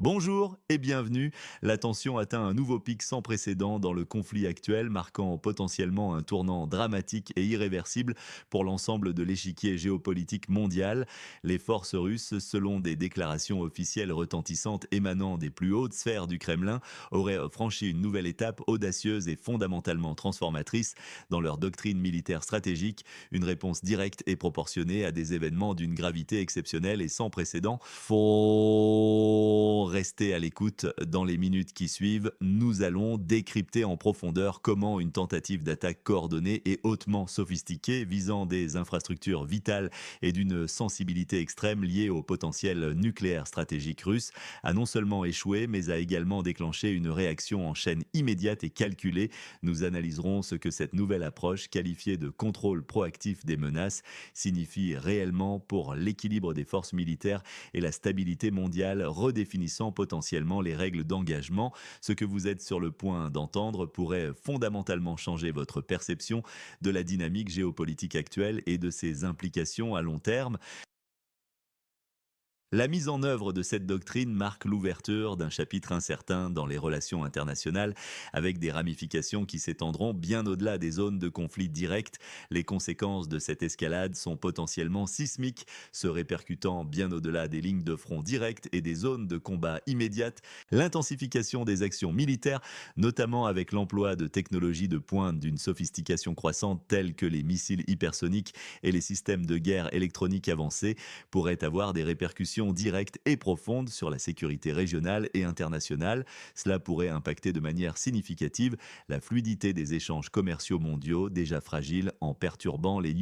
Bonjour et bienvenue. La tension atteint un nouveau pic sans précédent dans le conflit actuel, marquant potentiellement un tournant dramatique et irréversible pour l'ensemble de l'échiquier géopolitique mondial. Les forces russes, selon des déclarations officielles retentissantes émanant des plus hautes sphères du Kremlin, auraient franchi une nouvelle étape audacieuse et fondamentalement transformatrice dans leur doctrine militaire stratégique, une réponse directe et proportionnée à des événements d'une gravité exceptionnelle et sans précédent. Faut rester à l'écoute dans les minutes qui suivent. Nous allons décrypter en profondeur comment une tentative d'attaque coordonnée et hautement sophistiquée visant des infrastructures vitales et d'une sensibilité extrême liée au potentiel nucléaire stratégique russe a non seulement échoué, mais a également déclenché une réaction en chaîne immédiate et calculée. Nous analyserons ce que cette nouvelle approche, qualifiée de contrôle proactif des menaces, signifie réellement pour l'équilibre des forces militaires et la stabilité mondiale, redéfinissant potentiellement les règles d'engagement. Ce que vous êtes sur le point d'entendre pourrait fondamentalement changer votre perception de la dynamique géopolitique actuelle et de ses implications à long terme. La mise en œuvre de cette doctrine marque l'ouverture d'un chapitre incertain dans les relations internationales, avec des ramifications qui s'étendront bien au-delà des zones de conflit direct. Les conséquences de cette escalade sont potentiellement sismiques, se répercutant bien au-delà des lignes de front directes et des zones de combat immédiates. L'intensification des actions militaires, notamment avec l'emploi de technologies de pointe d'une sophistication croissante telles que les missiles hypersoniques et les systèmes de guerre électronique avancés, pourrait avoir des répercussions directes et profondes sur la sécurité régionale et internationale. Cela pourrait impacter de manière significative la fluidité des échanges commerciaux mondiaux, déjà fragiles, en perturbant les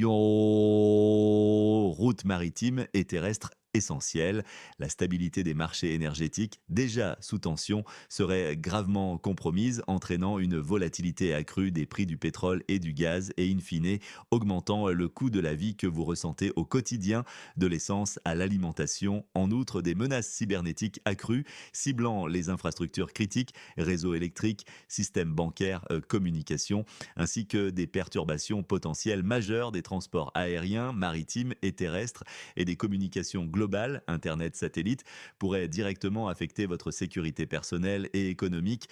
routes maritimes et terrestres essentielles. La stabilité des marchés énergétiques, déjà sous tension, serait gravement compromise, entraînant une volatilité accrue des prix du pétrole et du gaz et, in fine, augmentant le coût de la vie que vous ressentez au quotidien, de l'essence à l'alimentation. En outre, des menaces cybernétiques accrues, ciblant les infrastructures critiques, réseaux électriques, systèmes bancaires, communications, ainsi que des perturbations potentielles majeures des transports aériens, maritimes et terrestres et des communications globales, Internet, satellite, pourraient directement affecter votre sécurité personnelle et économique.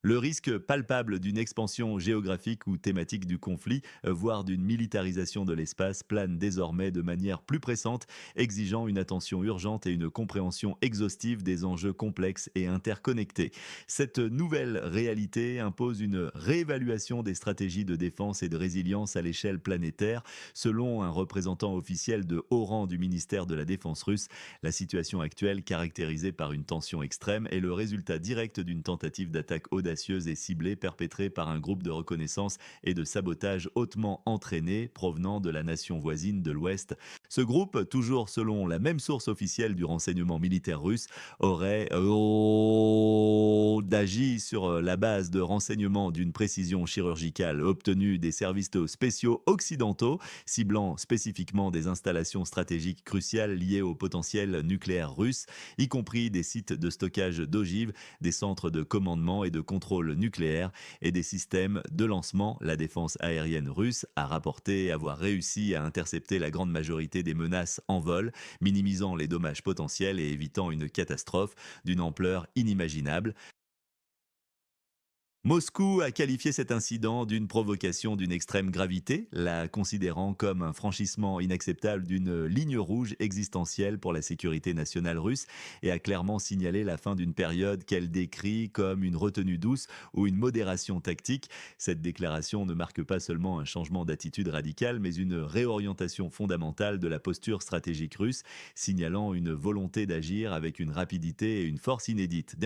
Le risque palpable d'une expansion géographique ou thématique du conflit, voire d'une militarisation de l'espace, plane désormais de manière plus pressante, exigeant une attention urgente et une compréhension exhaustive des enjeux complexes et interconnectés. Cette nouvelle réalité impose une réévaluation des stratégies de défense et de résilience à l'échelle planétaire. Selon un représentant officiel de haut rang du ministère de la Défense russe, la situation actuelle, caractérisée par une tension extrême, est le résultat direct d'une tentative d'attaque audacieuse et ciblée perpétrée par un groupe de reconnaissance et de sabotage hautement entraîné provenant de la nation voisine de l'Ouest. Ce groupe, toujours selon la même source officielle du renseignement militaire russe, aurait agi sur la base de renseignements d'une précision chirurgicale obtenue des services spéciaux occidentaux, ciblant spécifiquement des installations stratégiques cruciales liées au potentiel nucléaire russe, y compris des sites de stockage d'ogives, des centres de commandement et de contrôle nucléaire et des systèmes de lancement. La défense aérienne russe a rapporté avoir réussi à intercepter la grande majorité des menaces en vol, minimisant les dommages potentiels et évitant une catastrophe d'une ampleur inimaginable. Moscou a qualifié cet incident d'une provocation d'une extrême gravité, la considérant comme un franchissement inacceptable d'une ligne rouge existentielle pour la sécurité nationale russe, et a clairement signalé la fin d'une période qu'elle décrit comme une retenue douce ou une modération tactique. Cette déclaration ne marque pas seulement un changement d'attitude radical, mais une réorientation fondamentale de la posture stratégique russe, signalant une volonté d'agir avec une rapidité et une force inédites.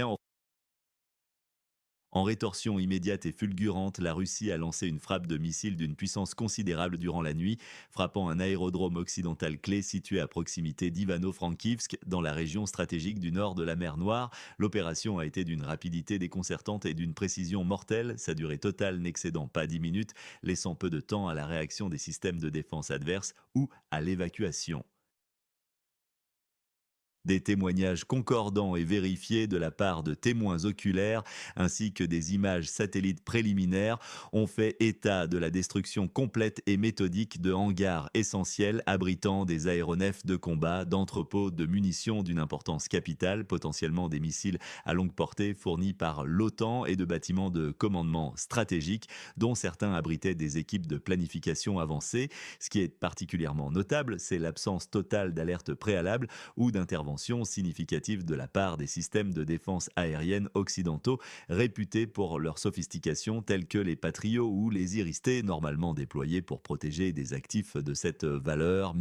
En rétorsion immédiate et fulgurante, la Russie a lancé une frappe de missiles d'une puissance considérable durant la nuit, frappant un aérodrome occidental clé situé à proximité d'Ivano-Frankivsk, dans la région stratégique du nord de la mer Noire. L'opération a été d'une rapidité déconcertante et d'une précision mortelle, sa durée totale n'excédant pas 10 minutes, laissant peu de temps à la réaction des systèmes de défense adverses ou à l'évacuation. Des témoignages concordants et vérifiés de la part de témoins oculaires ainsi que des images satellites préliminaires ont fait état de la destruction complète et méthodique de hangars essentiels abritant des aéronefs de combat, d'entrepôts de munitions d'une importance capitale, potentiellement des missiles à longue portée fournis par l'OTAN et de bâtiments de commandement stratégiques dont certains abritaient des équipes de planification avancées. Ce qui est particulièrement notable, c'est l'absence totale d'alerte préalable ou d'intervention significative de la part des systèmes de défense aérienne occidentaux réputés pour leur sophistication tels que les Patriot ou les Iris-T normalement déployés pour protéger des actifs de cette valeur.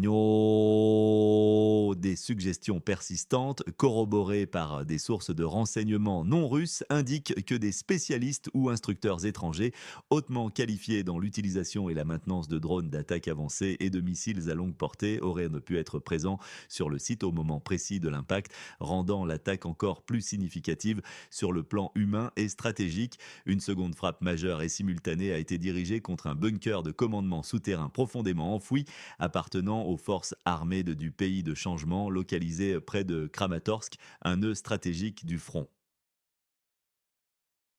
Des suggestions persistantes corroborées par des sources de renseignements non russes indiquent que des spécialistes ou instructeurs étrangers hautement qualifiés dans l'utilisation et la maintenance de drones d'attaque avancée et de missiles à longue portée auraient pu être présents sur le site au moment précis de l'impact, rendant l'attaque encore plus significative sur le plan humain et stratégique. Une seconde frappe majeure et simultanée a été dirigée contre un bunker de commandement souterrain profondément enfoui appartenant aux forces armées du pays de changement localisé près de Kramatorsk, un nœud stratégique du front.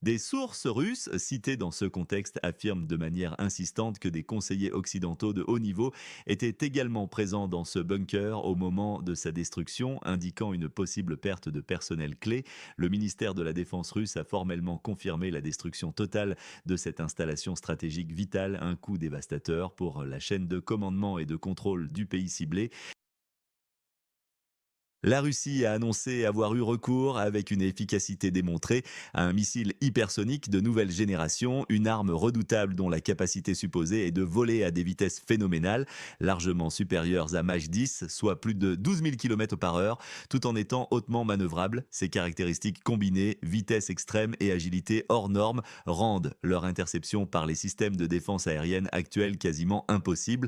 Des sources russes citées dans ce contexte affirment de manière insistante que des conseillers occidentaux de haut niveau étaient également présents dans ce bunker au moment de sa destruction, indiquant une possible perte de personnel clé. Le ministère de la Défense russe a formellement confirmé la destruction totale de cette installation stratégique vitale, un coup dévastateur pour la chaîne de commandement et de contrôle du pays ciblé. La Russie a annoncé avoir eu recours, avec une efficacité démontrée, à un missile hypersonique de nouvelle génération, une arme redoutable dont la capacité supposée est de voler à des vitesses phénoménales, largement supérieures à Mach 10, soit plus de 12 000 km par heure, tout en étant hautement manœuvrable. Ces caractéristiques combinées, vitesse extrême et agilité hors normes, rendent leur interception par les systèmes de défense aérienne actuels quasiment impossible.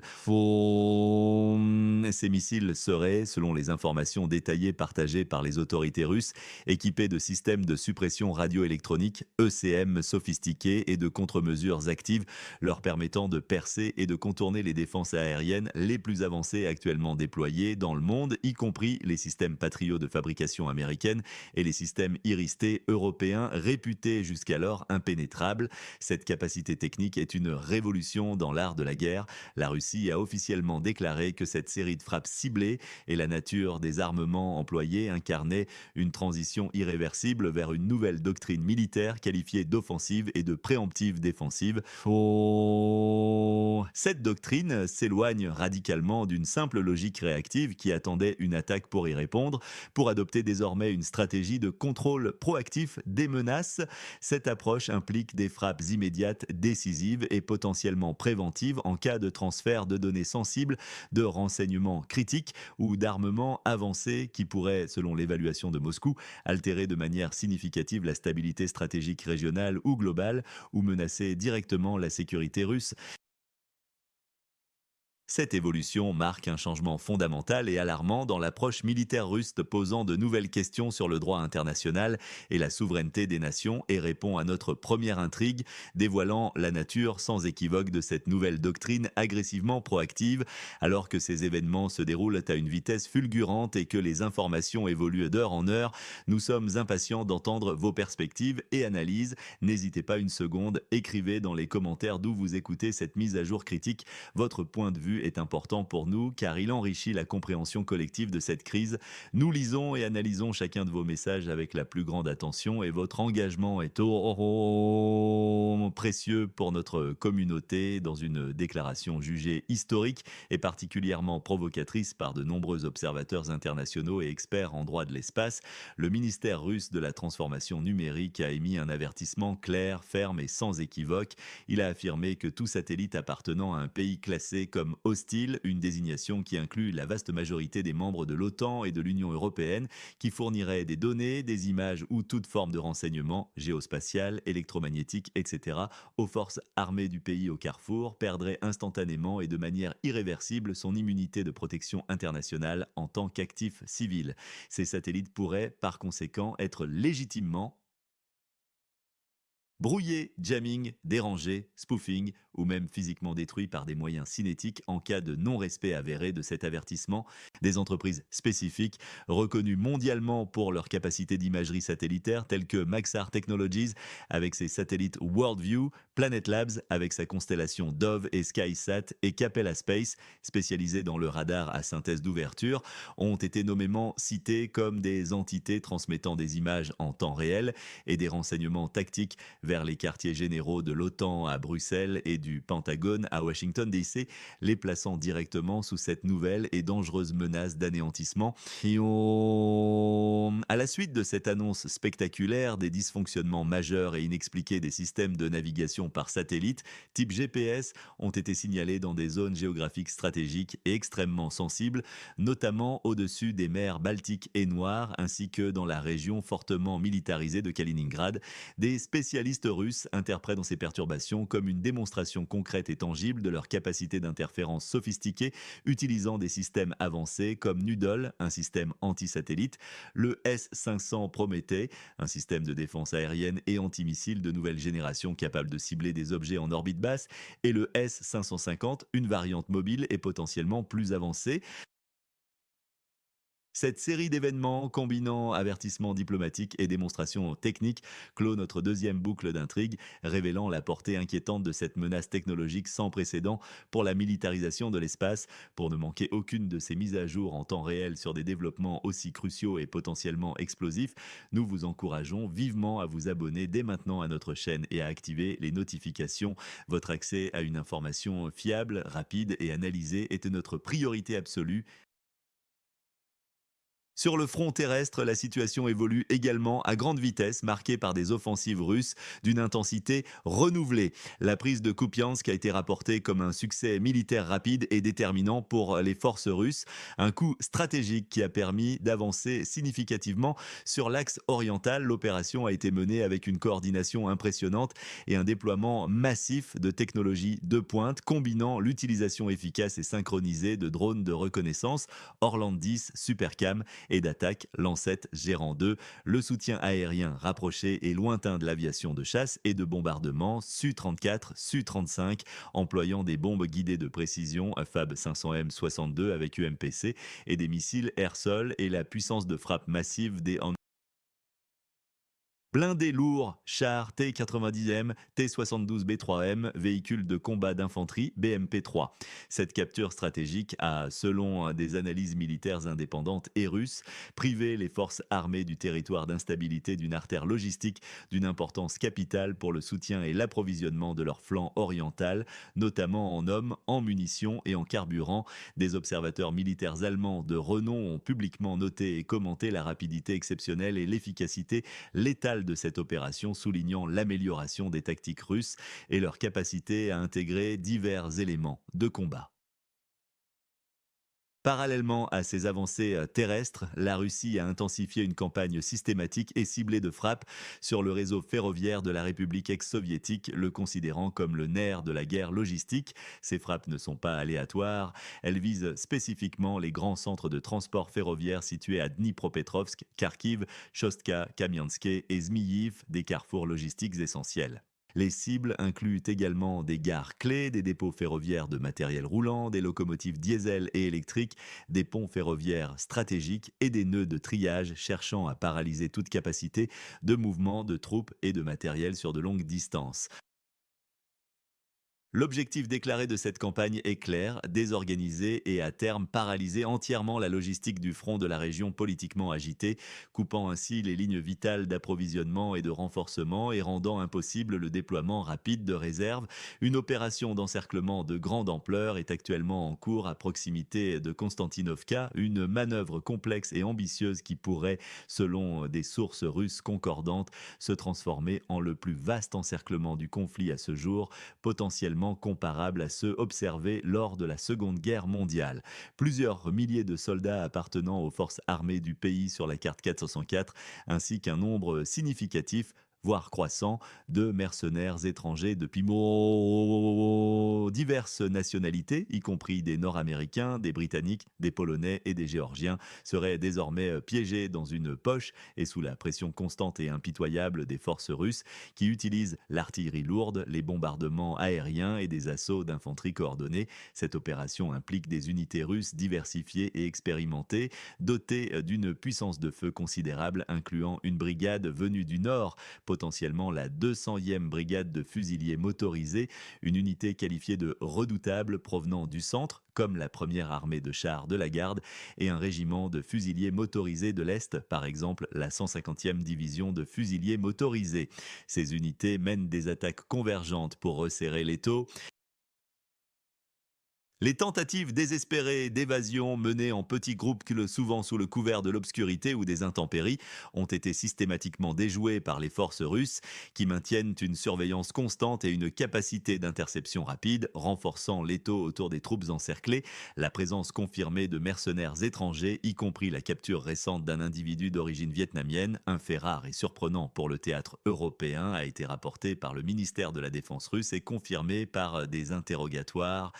Ces missiles seraient, selon les informations détaillées partagées par les autorités russes, équipés de systèmes de suppression radioélectronique ECM sophistiqués et de contre-mesures actives leur permettant de percer et de contourner les défenses aériennes les plus avancées actuellement déployées dans le monde, y compris les systèmes Patriot de fabrication américaine et les systèmes Iris-T européens réputés jusqu'alors impénétrables. Cette capacité technique est une révolution dans l'art de la guerre. La Russie a officiellement déclaré que cette série de frappes ciblées et la nature des armements employés incarnaient une transition irréversible vers une nouvelle doctrine militaire qualifiée d'offensive et de préemptive défensive. Cette doctrine s'éloigne radicalement d'une simple logique réactive qui attendait une attaque pour y répondre, pour adopter désormais une stratégie de contrôle proactif des menaces. Cette approche implique des frappes immédiates, décisives et potentiellement préventives en cas de transfert de données sensibles, de renseignements critiques ou d'armements avancés qui pourraient, selon l'évaluation de Moscou, altérer de manière significative la stabilité stratégique régionale ou globale ou menacer directement la sécurité russe. Cette évolution marque un changement fondamental et alarmant dans l'approche militaire russe, posant de nouvelles questions sur le droit international et la souveraineté des nations, et répond à notre première intrigue, dévoilant la nature sans équivoque de cette nouvelle doctrine agressivement proactive. Alors que ces événements se déroulent à une vitesse fulgurante et que les informations évoluent d'heure en heure, nous sommes impatients d'entendre vos perspectives et analyses. N'hésitez pas une seconde, écrivez dans les commentaires d'où vous écoutez cette mise à jour critique. Votre point de vue est important pour nous car il enrichit la compréhension collective de cette crise. Nous lisons et analysons chacun de vos messages avec la plus grande attention et votre engagement est précieux pour notre communauté. Dans une déclaration jugée historique et particulièrement provocatrice par de nombreux observateurs internationaux et experts en droit de l'espace, le ministère russe de la transformation numérique a émis un avertissement clair, ferme et sans équivoque. Il a affirmé que tout satellite appartenant à un pays classé comme hostile, une désignation qui inclut la vaste majorité des membres de l'OTAN et de l'Union européenne, qui fourniraient des données, des images ou toute forme de renseignement géospatial, électromagnétique, etc., aux forces armées du pays au carrefour, perdrait instantanément et de manière irréversible son immunité de protection internationale en tant qu'actif civil. Ces satellites pourraient, par conséquent, être légitimement Brouillé, jamming, dérangé, spoofing ou même physiquement détruit par des moyens cinétiques en cas de non-respect avéré de cet avertissement. Des entreprises spécifiques, reconnues mondialement pour leur capacité d'imagerie satellitaire, telles que Maxar Technologies avec ses satellites Worldview, Planet Labs avec sa constellation Dove et SkySat et Capella Space, spécialisée dans le radar à synthèse d'ouverture, ont été nommément cités comme des entités transmettant des images en temps réel et des renseignements tactiques vers les quartiers généraux de l'OTAN à Bruxelles et du Pentagone à Washington DC, les plaçant directement sous cette nouvelle et dangereuse menace d'anéantissement. À la suite de cette annonce spectaculaire des dysfonctionnements majeurs et inexpliqués des systèmes de navigation par satellite, type GPS, ont été signalés dans des zones géographiques stratégiques et extrêmement sensibles, notamment au-dessus des mers Baltique et Noire, ainsi que dans la région fortement militarisée de Kaliningrad. Des spécialistes russes interprètent dans ces perturbations comme une démonstration concrète et tangible de leur capacité d'interférence sophistiquée, utilisant des systèmes avancés comme Nudol, un système anti-satellite, le S-500 Prométhée, un système de défense aérienne et antimissile de nouvelle génération capable de cibler des objets en orbite basse, et le S-550, une variante mobile et potentiellement plus avancée. Cette série d'événements combinant avertissements diplomatiques et démonstrations techniques clôt notre deuxième boucle d'intrigue, révélant la portée inquiétante de cette menace technologique sans précédent pour la militarisation de l'espace. Pour ne manquer aucune de ces mises à jour en temps réel sur des développements aussi cruciaux et potentiellement explosifs, nous vous encourageons vivement à vous abonner dès maintenant à notre chaîne et à activer les notifications. Votre accès à une information fiable, rapide et analysée est notre priorité absolue. Sur le front terrestre, la situation évolue également à grande vitesse, marquée par des offensives russes d'une intensité renouvelée. La prise de Kupiansk a été rapportée comme un succès militaire rapide et déterminant pour les forces russes, un coup stratégique qui a permis d'avancer significativement sur l'axe oriental. L'opération a été menée avec une coordination impressionnante et un déploiement massif de technologies de pointe, combinant l'utilisation efficace et synchronisée de drones de reconnaissance Orlan 10 Supercam et d'attaque Lancet Gérant 2, le soutien aérien rapproché et lointain de l'aviation de chasse et de bombardement Su-34, Su-35, employant des bombes guidées de précision FAB 500M62 avec UMPC et des missiles air-sol et la puissance de frappe massive des blindés lourds, chars T-90M, T-72B3M, véhicules de combat d'infanterie BMP-3. Cette capture stratégique a, selon des analyses militaires indépendantes et russes, privé les forces armées du territoire d'instabilité d'une artère logistique d'une importance capitale pour le soutien et l'approvisionnement de leur flanc oriental, notamment en hommes, en munitions et en carburant. Des observateurs militaires allemands de renom ont publiquement noté et commenté la rapidité exceptionnelle et l'efficacité létale de cette opération, soulignant l'amélioration des tactiques russes et leur capacité à intégrer divers éléments de combat. Parallèlement à ces avancées terrestres, la Russie a intensifié une campagne systématique et ciblée de frappe sur le réseau ferroviaire de la République ex-soviétique, le considérant comme le nerf de la guerre logistique. Ces frappes ne sont pas aléatoires, elles visent spécifiquement les grands centres de transport ferroviaire situés à Dnipropetrovsk, Kharkiv, Chostka, Kamianske et Zmiyiv, des carrefours logistiques essentiels. Les cibles incluent également des gares clés, des dépôts ferroviaires de matériel roulant, des locomotives diesel et électriques, des ponts ferroviaires stratégiques et des nœuds de triage cherchant à paralyser toute capacité de mouvement de troupes et de matériel sur de longues distances. L'objectif déclaré de cette campagne est clair, désorganiser et à terme paralyser entièrement la logistique du front de la région politiquement agitée, coupant ainsi les lignes vitales d'approvisionnement et de renforcement et rendant impossible le déploiement rapide de réserves. Une opération d'encerclement de grande ampleur est actuellement en cours à proximité de Konstantinovka, une manœuvre complexe et ambitieuse qui pourrait, selon des sources russes concordantes, se transformer en le plus vaste encerclement du conflit à ce jour, potentiellement comparable à ceux observés lors de la Seconde Guerre mondiale. Plusieurs milliers de soldats appartenant aux forces armées du pays sur la carte 404, ainsi qu'un nombre significatif voire croissant, de mercenaires étrangers depuis diverses nationalités, y compris des Nord-Américains, des Britanniques, des Polonais et des Géorgiens, seraient désormais piégés dans une poche et sous la pression constante et impitoyable des forces russes qui utilisent l'artillerie lourde, les bombardements aériens et des assauts d'infanterie coordonnés. Cette opération implique des unités russes diversifiées et expérimentées, dotées d'une puissance de feu considérable, incluant une brigade venue du nord, potentiellement la 200e brigade de fusiliers motorisés, une unité qualifiée de redoutable provenant du centre, comme la première armée de chars de la garde, et un régiment de fusiliers motorisés de l'Est, par exemple la 150e division de fusiliers motorisés. Ces unités mènent des attaques convergentes pour resserrer l'étau. Les tentatives désespérées d'évasion menées en petits groupes souvent sous le couvert de l'obscurité ou des intempéries ont été systématiquement déjouées par les forces russes qui maintiennent une surveillance constante et une capacité d'interception rapide, renforçant l'étau autour des troupes encerclées. La présence confirmée de mercenaires étrangers, y compris la capture récente d'un individu d'origine vietnamienne, un fait rare et surprenant pour le théâtre européen, a été rapporté par le ministère de la Défense russe et confirmé par des interrogatoires.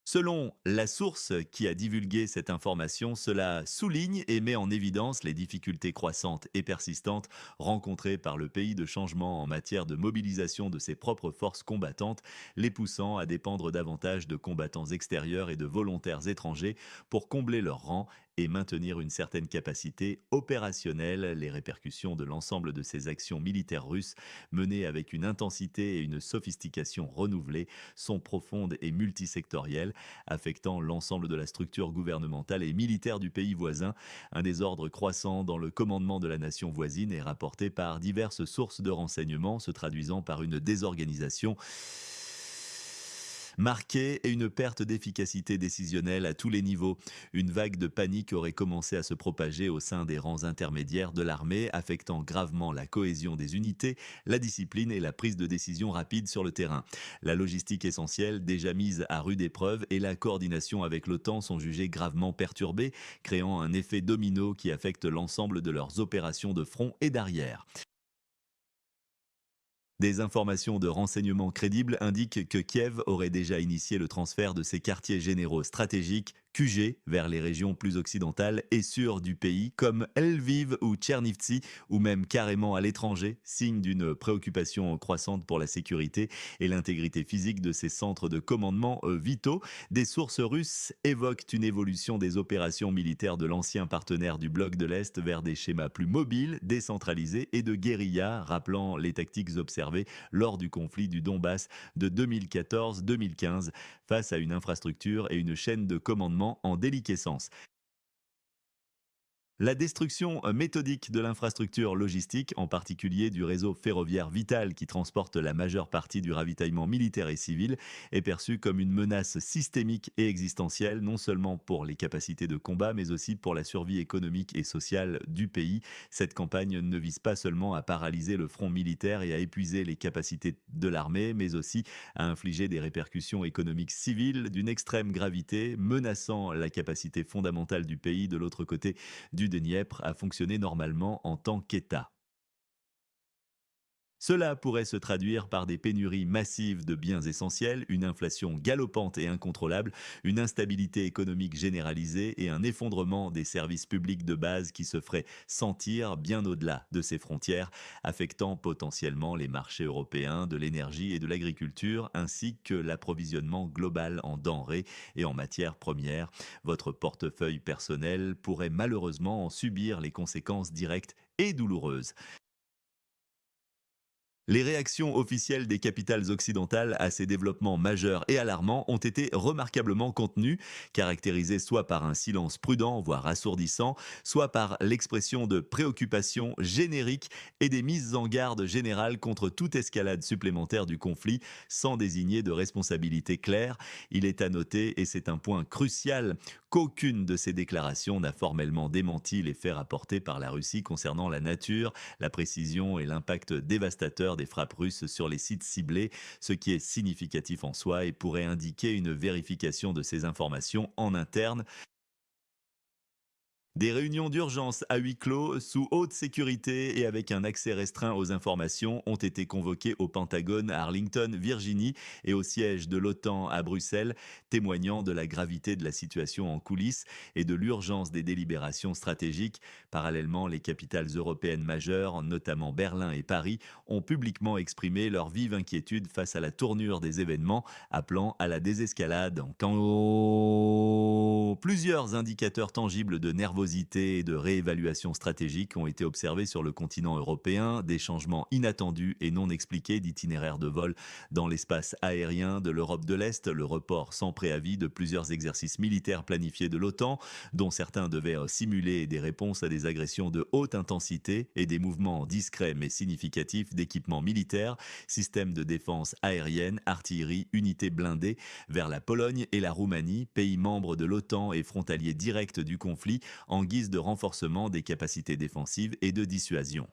Selon la source qui a divulgué cette information, cela souligne et met en évidence les difficultés croissantes et persistantes rencontrées par le pays de changement en matière de mobilisation de ses propres forces combattantes, les poussant à dépendre davantage de combattants extérieurs et de volontaires étrangers pour combler leurs rangs et maintenir une certaine capacité opérationnelle. Les répercussions de l'ensemble de ces actions militaires russes, menées avec une intensité et une sophistication renouvelées, sont profondes et multisectorielles, affectant l'ensemble de la structure gouvernementale et militaire du pays voisin. Un désordre croissant dans le commandement de la nation voisine est rapporté par diverses sources de renseignement, se traduisant par une désorganisation marquée et une perte d'efficacité décisionnelle à tous les niveaux. Une vague de panique aurait commencé à se propager au sein des rangs intermédiaires de l'armée, affectant gravement la cohésion des unités, la discipline et la prise de décision rapide sur le terrain. La logistique essentielle, déjà mise à rude épreuve, et la coordination avec l'OTAN sont jugées gravement perturbées, créant un effet domino qui affecte l'ensemble de leurs opérations de front et d'arrière. Des informations de renseignement crédibles indiquent que Kiev aurait déjà initié le transfert de ses quartiers généraux stratégiques QG vers les régions plus occidentales et sûres du pays, comme Lviv ou Tchernivtsi, ou même carrément à l'étranger, signe d'une préoccupation croissante pour la sécurité et l'intégrité physique de ces centres de commandement vitaux. Des sources russes évoquent une évolution des opérations militaires de l'ancien partenaire du bloc de l'Est vers des schémas plus mobiles, décentralisés et de guérilla, rappelant les tactiques observées lors du conflit du Donbass de 2014-2015 face à une infrastructure et une chaîne de commandement en déliquescence. La destruction méthodique de l'infrastructure logistique, en particulier du réseau ferroviaire vital qui transporte la majeure partie du ravitaillement militaire et civil, est perçue comme une menace systémique et existentielle, non seulement pour les capacités de combat, mais aussi pour la survie économique et sociale du pays. Cette campagne ne vise pas seulement à paralyser le front militaire et à épuiser les capacités de l'armée, mais aussi à infliger des répercussions économiques civiles d'une extrême gravité, menaçant la capacité fondamentale du pays de l'autre côté du Dniepr à fonctionner normalement en tant qu'État. Cela pourrait se traduire par des pénuries massives de biens essentiels, une inflation galopante et incontrôlable, une instabilité économique généralisée et un effondrement des services publics de base qui se ferait sentir bien au-delà de ces frontières, affectant potentiellement les marchés européens de l'énergie et de l'agriculture, ainsi que l'approvisionnement global en denrées et en matières premières. Votre portefeuille personnel pourrait malheureusement en subir les conséquences directes et douloureuses. Les réactions officielles des capitales occidentales à ces développements majeurs et alarmants ont été remarquablement contenues, caractérisées soit par un silence prudent, voire assourdissant, soit par l'expression de préoccupation générique et des mises en garde générales contre toute escalade supplémentaire du conflit, sans désigner de responsabilité claire. Il est à noter, et c'est un point crucial, qu'aucune de ces déclarations n'a formellement démenti les faits rapportés par la Russie concernant la nature, la précision et l'impact dévastateur des frappes russes sur les sites ciblés, ce qui est significatif en soi et pourrait indiquer une vérification de ces informations en interne. Des réunions d'urgence à huis clos, sous haute sécurité et avec un accès restreint aux informations ont été convoquées au Pentagone à Arlington, Virginie, et au siège de l'OTAN à Bruxelles, témoignant de la gravité de la situation en coulisses et de l'urgence des délibérations stratégiques. Parallèlement, les capitales européennes majeures, notamment Berlin et Paris, ont publiquement exprimé leur vive inquiétude face à la tournure des événements, appelant à la désescalade. Quand plusieurs indicateurs tangibles de nervosité et de réévaluation stratégique ont été observés sur le continent européen, des changements inattendus et non expliqués d'itinéraires de vol dans l'espace aérien de l'Europe de l'Est, le report sans préavis de plusieurs exercices militaires planifiés de l'OTAN, dont certains devaient simuler des réponses à des agressions de haute intensité et des mouvements discrets mais significatifs d'équipements militaires, systèmes de défense aérienne, artillerie, unités blindées, vers la Pologne et la Roumanie, pays membres de l'OTAN et frontaliers directs du conflit, en guise de renforcement des capacités défensives et de dissuasion.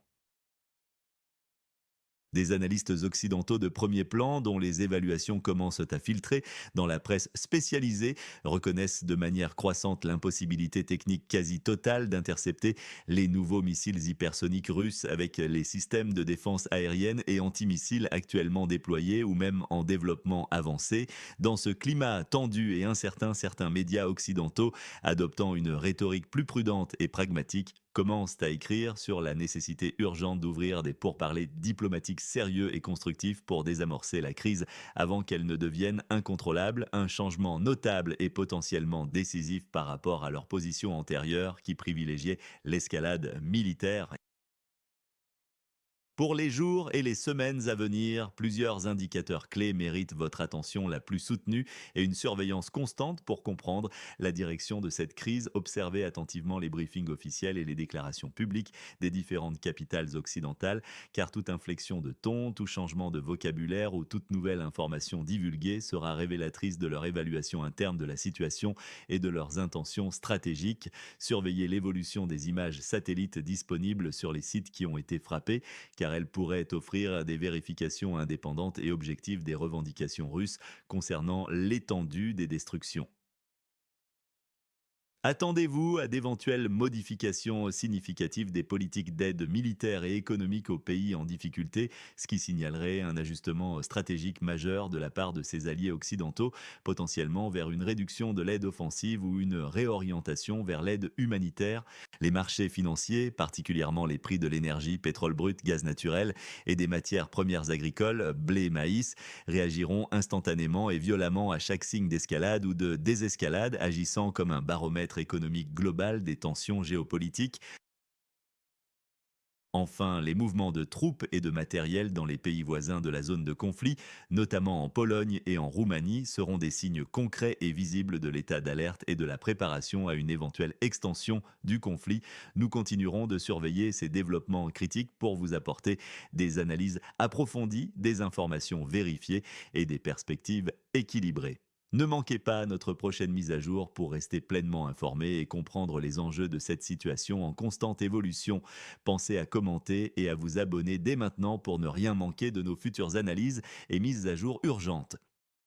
Des analystes occidentaux de premier plan, dont les évaluations commencent à filtrer dans la presse spécialisée, reconnaissent de manière croissante l'impossibilité technique quasi totale d'intercepter les nouveaux missiles hypersoniques russes avec les systèmes de défense aérienne et antimissiles actuellement déployés ou même en développement avancé. Dans ce climat tendu et incertain, certains médias occidentaux, adoptant une rhétorique plus prudente et pragmatique, commencent à écrire sur la nécessité urgente d'ouvrir des pourparlers diplomatiques sérieux et constructifs pour désamorcer la crise avant qu'elle ne devienne incontrôlable, un changement notable et potentiellement décisif par rapport à leur position antérieure qui privilégiait l'escalade militaire. Pour les jours et les semaines à venir, plusieurs indicateurs clés méritent votre attention la plus soutenue et une surveillance constante pour comprendre la direction de cette crise. Observez attentivement les briefings officiels et les déclarations publiques des différentes capitales occidentales, car toute inflexion de ton, tout changement de vocabulaire ou toute nouvelle information divulguée sera révélatrice de leur évaluation interne de la situation et de leurs intentions stratégiques. Surveillez l'évolution des images satellites disponibles sur les sites qui ont été frappés, car elle pourrait offrir des vérifications indépendantes et objectives des revendications russes concernant l'étendue des destructions. Attendez-vous à d'éventuelles modifications significatives des politiques d'aide militaire et économique aux pays en difficulté, ce qui signalerait un ajustement stratégique majeur de la part de ses alliés occidentaux, potentiellement vers une réduction de l'aide offensive ou une réorientation vers l'aide humanitaire. Les marchés financiers, particulièrement les prix de l'énergie, pétrole brut, gaz naturel et des matières premières agricoles, blé et maïs, réagiront instantanément et violemment à chaque signe d'escalade ou de désescalade, agissant comme un baromètre économique global des tensions géopolitiques. Enfin, les mouvements de troupes et de matériel dans les pays voisins de la zone de conflit, notamment en Pologne et en Roumanie, seront des signes concrets et visibles de l'état d'alerte et de la préparation à une éventuelle extension du conflit. Nous continuerons de surveiller ces développements critiques pour vous apporter des analyses approfondies, des informations vérifiées et des perspectives équilibrées. Ne manquez pas notre prochaine mise à jour pour rester pleinement informé et comprendre les enjeux de cette situation en constante évolution. Pensez à commenter et à vous abonner dès maintenant pour ne rien manquer de nos futures analyses et mises à jour urgentes.